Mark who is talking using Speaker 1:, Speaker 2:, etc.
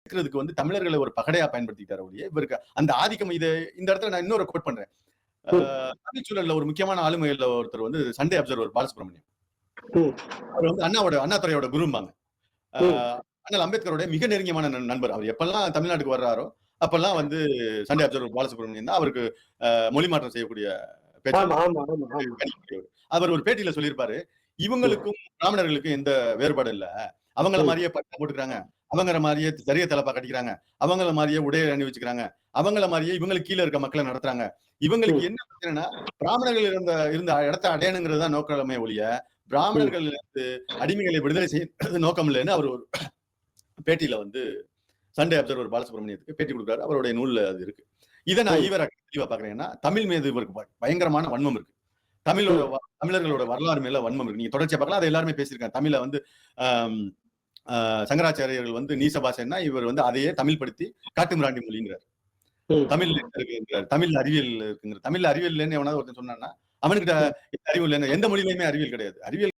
Speaker 1: இருக்கிறதுக்கு வந்து தமிழர்களை ஒரு பகடையா பயன்படுத்திக்கிட்டாரு ஒழிய இவருக்கு அந்த ஆதிக்கம். இது இந்த இடத்துல நான் இன்னொரு கோட் பண்றேன். தமிழ் சூழல்ல ஒரு முக்கியமான ஆளுமையில ஒருத்தர் வந்து சண்டே அப்சர்வர் பாலசுப்ரமணியம். அவர் வந்து அண்ணாதுரையோட குரும்பாங்க. அண்ணல் அம்பேத்கரோட மிக நெருங்கியமான நண்பர். அவர் எப்பெல்லாம் தமிழ்நாட்டுக்கு வர்றாரோ அப்பெல்லாம் வந்து சண்டே அப்சர்வர் பாலசுப்ரமணியம் தான் அவருக்கு மொழி மாற்றம் செய்யக்கூடிய அவர் ஒரு பேட்டியில சொல்லியிருப்பாரு, இவங்களுக்கும் பிராமணர்களுக்கும் எந்த வேறுபாடு இல்ல. அவங்கள மாதிரியே பட்டை போட்டுக்கிறாங்க, அவங்கள மாதிரியே சரிய தலப்பா கட்டிக்கிறாங்க, அவங்கள மாதிரியே உடைய அணிவிச்சுக்கிறாங்க, அவங்கள மாதிரியே இவங்களுக்கு கீழே இருக்க மக்களை நடத்துறாங்க. இவங்களுக்கு என்ன பிரச்சனைனா பிராமணர்கள் இருந்த இடத்தை அடையணுங்கிறது தான் நோக்கமே ஒழிய பிராமணர்கள் அடிமைகளை விடுதலை செய்ய நோக்கம் இல்லைன்னு அவர் ஒரு பேட்டியில வந்து சண்டே அப்சர்வர் பாலசுப்ரமணியத்துக்கு பேட்டி கொடுக்குறாரு. அவருடைய நூல்ல அது இருக்கு. இதை நான் தெளிவா பாக்குறேன்னா தமிழ் மீது இவருக்கு பயங்கரமான வன்மம் இருக்கு. தமிழர்களோட வரலாறு மேல வன்மம் இருக்கு. நீங்க தொடர்ச்சியா பார்க்கலாம், அதை எல்லாருமே பேசியிருக்காங்க. தமிழ்ல வந்து சங்கராச்சாரியர்கள் வந்து நீச பாஷைன்னா இவர் வந்து அதையே தமிழ் படுத்தி காட்டுமிராண்டி மொழிங்கிறார். தமிழ் இருக்குங்கிறார், தமிழ் அறிவியல் இருக்குங்கிற. தமிழ்ல அறிவியல் இல்லைன்னு எவனாவது ஒருத்தன் சொன்னான்னா அவனுக்கிட்ட அறிவு இல்லைன்னு. எந்த மொழியிலுமே அறிவியல் கிடையாது. அறிவியல்